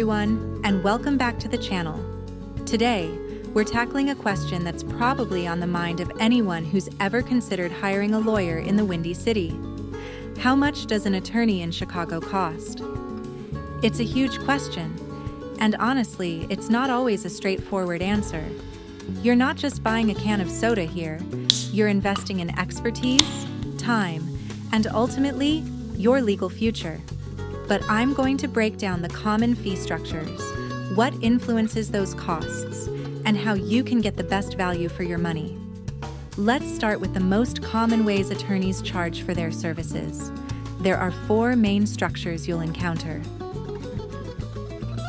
everyone, and welcome back to the channel. Today, we're tackling a question that's probably on the mind of anyone who's ever considered hiring a lawyer in the Windy City. How much does an attorney in Chicago cost? It's a huge question, and honestly, it's not always a straightforward answer. You're not just buying a can of soda here, you're investing in expertise, time, and ultimately, your legal future. But I'm going to break down the common fee structures, what influences those costs, and how you can get the best value for your money. Let's start with the most common ways attorneys charge for their services. There are 4 main structures you'll encounter.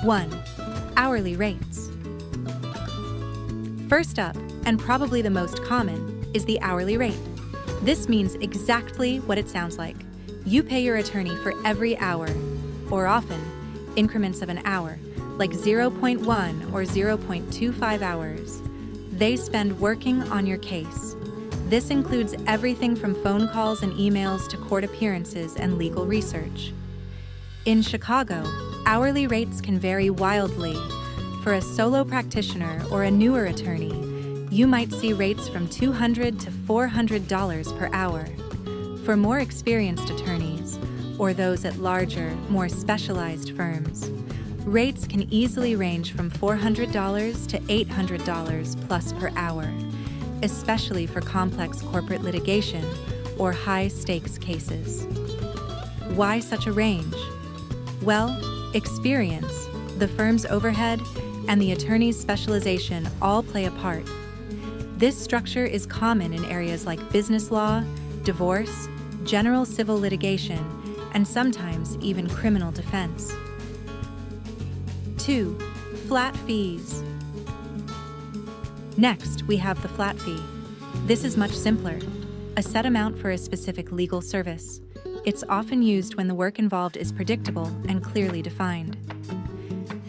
1. Hourly rates. First up, and probably the most common, is the hourly rate. This means exactly what it sounds like. You pay your attorney for every hour, or often, increments of an hour, like 0.1 or 0.25 hours. They spend working on your case. This includes everything from phone calls and emails to court appearances and legal research. In Chicago, hourly rates can vary wildly. For a solo practitioner or a newer attorney, you might see rates from $200 to $400 per hour. For more experienced attorneys, or those at larger, more specialized firms, rates can easily range from $400 to $800 plus per hour, especially for complex corporate litigation or high-stakes cases. Why such a range? Well, experience, the firm's overhead, and the attorney's specialization all play a part. This structure is common in areas like business law, divorce, general civil litigation, and sometimes even criminal defense. 2. Flat fees. Next, we have the flat fee. This is much simpler, a set amount for a specific legal service. It's often used when the work involved is predictable and clearly defined.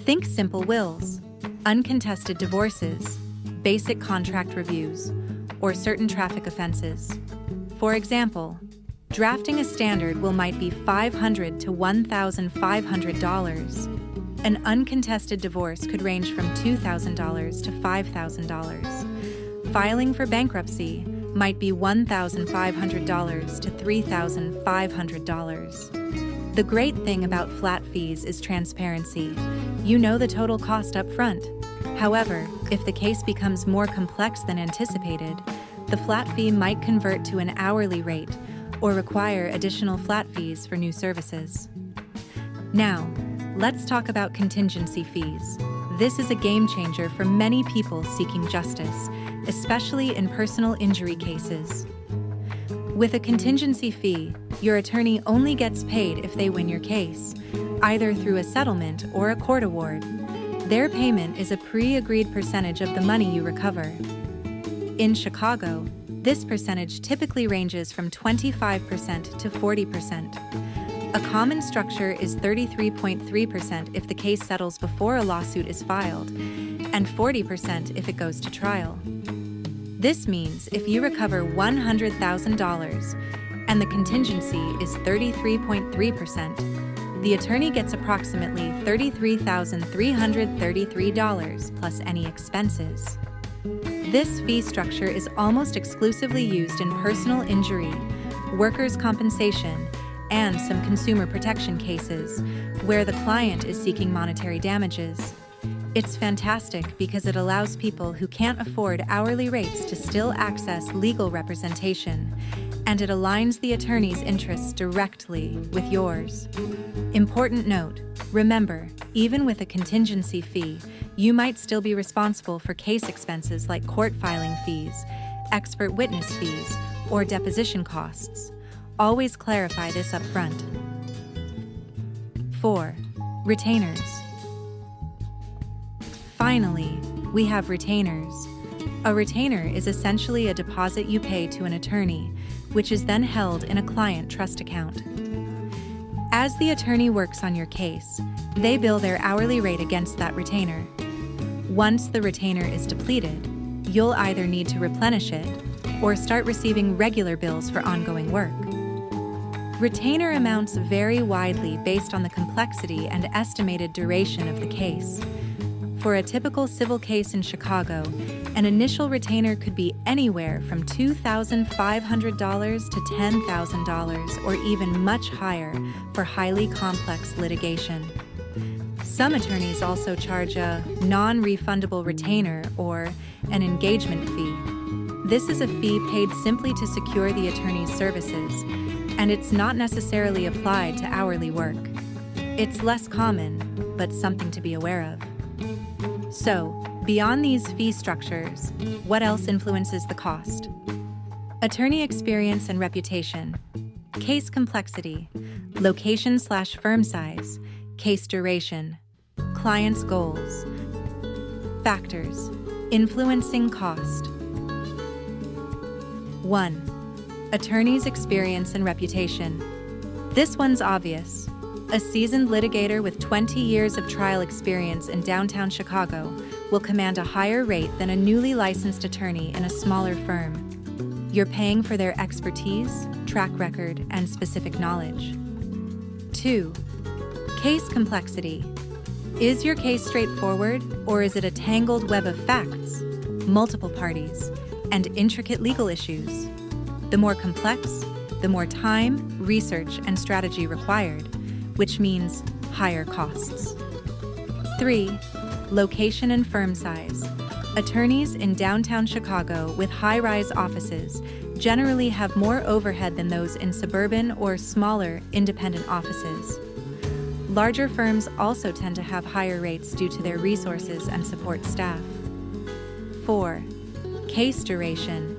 Think simple wills, uncontested divorces, basic contract reviews, or certain traffic offenses. For example, drafting a standard will might be $500 to $1,500. An uncontested divorce could range from $2,000 to $5,000. Filing for bankruptcy might be $1,500 to $3,500. The great thing about flat fees is transparency. You know the total cost up front. However, if the case becomes more complex than anticipated, the flat fee might convert to an hourly rate or require additional flat fees for new services. Now, let's talk about contingency fees. This is a game changer for many people seeking justice, especially in personal injury cases. With a contingency fee, your attorney only gets paid if they win your case, either through a settlement or a court award. Their payment is a pre-agreed percentage of the money you recover. In Chicago, this percentage typically ranges from 25% to 40%. A common structure is 33.3% if the case settles before a lawsuit is filed, and 40% if it goes to trial. This means if you recover $100,000 and the contingency is 33.3%, the attorney gets approximately $33,333 plus any expenses. This fee structure is almost exclusively used in personal injury, workers' compensation, and some consumer protection cases, where the client is seeking monetary damages. It's fantastic because it allows people who can't afford hourly rates to still access legal representation, and it aligns the attorney's interests directly with yours. Important note, remember, even with a contingency fee, you might still be responsible for case expenses like court filing fees, expert witness fees, or deposition costs. Always clarify this up front. 4. Retainers. Finally, we have retainers. A retainer is essentially a deposit you pay to an attorney, which is then held in a client trust account. As the attorney works on your case, they bill their hourly rate against that retainer. Once the retainer is depleted, you'll either need to replenish it or start receiving regular bills for ongoing work. Retainer amounts vary widely based on the complexity and estimated duration of the case. For a typical civil case in Chicago, an initial retainer could be anywhere from $2,500 to $10,000 or even much higher for highly complex litigation. Some attorneys also charge a non-refundable retainer or an engagement fee. This is a fee paid simply to secure the attorney's services, and it's not necessarily applied to hourly work. It's less common, but something to be aware of. So, beyond these fee structures, what else influences the cost? Attorney experience and reputation, case complexity, location/firm size, case duration, client's goals. Factors influencing cost. 1. Attorney's experience and reputation. This one's obvious. A seasoned litigator with 20 years of trial experience in downtown Chicago will command a higher rate than a newly licensed attorney in a smaller firm. You're paying for their expertise, track record, and specific knowledge. 2. Case complexity. Is your case straightforward, or is it a tangled web of facts, multiple parties, and intricate legal issues? The more complex, the more time, research, and strategy required, which means higher costs. 3. Location and firm size. Attorneys in downtown Chicago with high-rise offices generally have more overhead than those in suburban or smaller independent offices. Larger firms also tend to have higher rates due to their resources and support staff. 4. Case duration.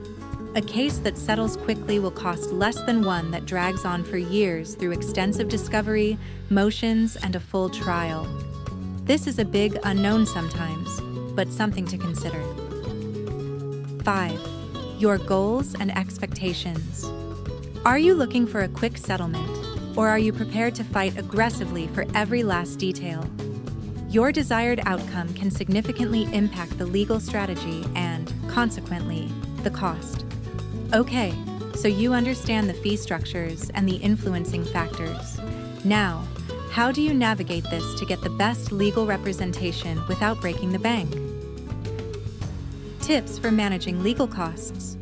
A case that settles quickly will cost less than one that drags on for years through extensive discovery, motions, and a full trial. This is a big unknown sometimes, but something to consider. 5. Your goals and expectations. Are you looking for a quick settlement, or are you prepared to fight aggressively for every last detail? Your desired outcome can significantly impact the legal strategy and, consequently, the cost. Okay, so you understand the fee structures and the influencing factors. Now, how do you navigate this to get the best legal representation without breaking the bank? Tips for managing legal costs.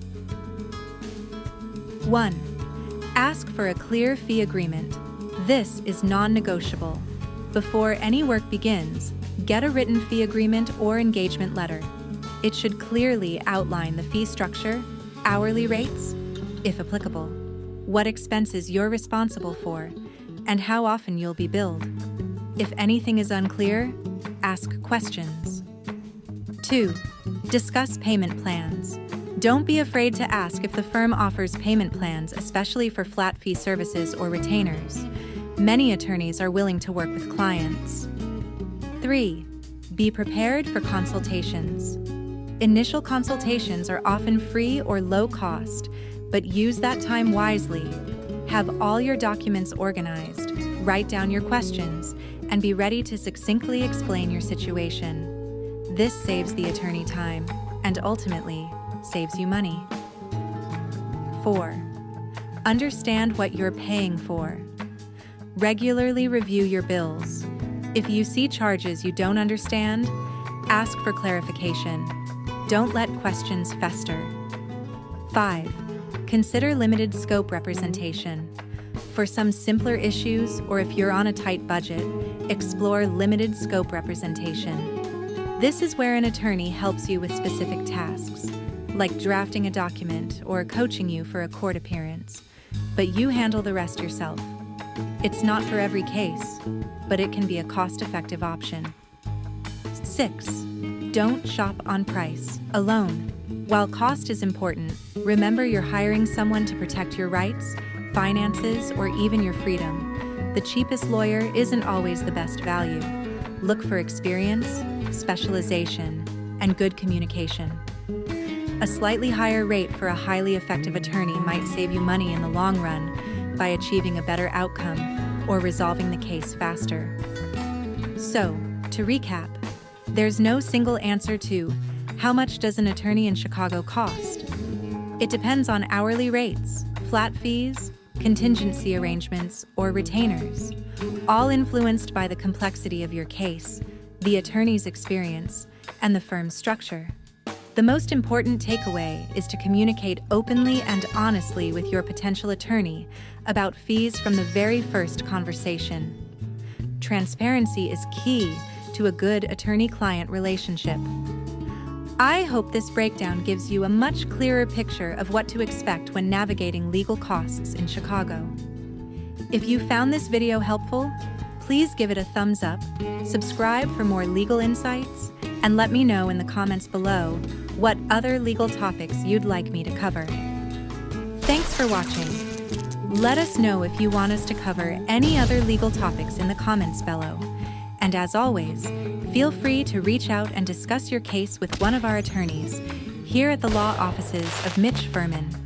1. Ask for a clear fee agreement. This is non-negotiable. Before any work begins, get a written fee agreement or engagement letter. It should clearly outline the fee structure, hourly rates, if applicable, what expenses you're responsible for, and how often you'll be billed. If anything is unclear, ask questions. 2. Discuss payment plans. Don't be afraid to ask if the firm offers payment plans, especially for flat fee services or retainers. Many attorneys are willing to work with clients. 3. Be prepared for consultations. Initial consultations are often free or low cost, but use that time wisely. Have all your documents organized, write down your questions, and be ready to succinctly explain your situation. This saves the attorney time and ultimately saves you money. 4. Understand what you're paying for. Regularly review your bills. If you see charges you don't understand, ask for clarification. Don't let questions fester. 5. Consider limited scope representation. For some simpler issues, or if you're on a tight budget, explore limited scope representation. This is where an attorney helps you with specific tasks, like drafting a document or coaching you for a court appearance, but you handle the rest yourself. It's not for every case, but it can be a cost-effective option. 6. Don't shop on price alone. While cost is important, remember you're hiring someone to protect your rights, finances, or even your freedom. The cheapest lawyer isn't always the best value. Look for experience, specialization, and good communication. A slightly higher rate for a highly effective attorney might save you money in the long run by achieving a better outcome or resolving the case faster. So, to recap, there's no single answer to how much does an attorney in Chicago cost? It depends on hourly rates, flat fees, contingency arrangements, or retainers, all influenced by the complexity of your case, the attorney's experience, and the firm's structure. The most important takeaway is to communicate openly and honestly with your potential attorney about fees from the very first conversation. Transparency is key to a good attorney-client relationship. I hope this breakdown gives you a much clearer picture of what to expect when navigating legal costs in Chicago. If you found this video helpful, please give it a thumbs up, subscribe for more legal insights, and let me know in the comments below what other legal topics you'd like me to cover. Thanks for watching. Let us know if you want us to cover any other legal topics in the comments below. And as always, feel free to reach out and discuss your case with one of our attorneys here at the law offices of Mitch Furman.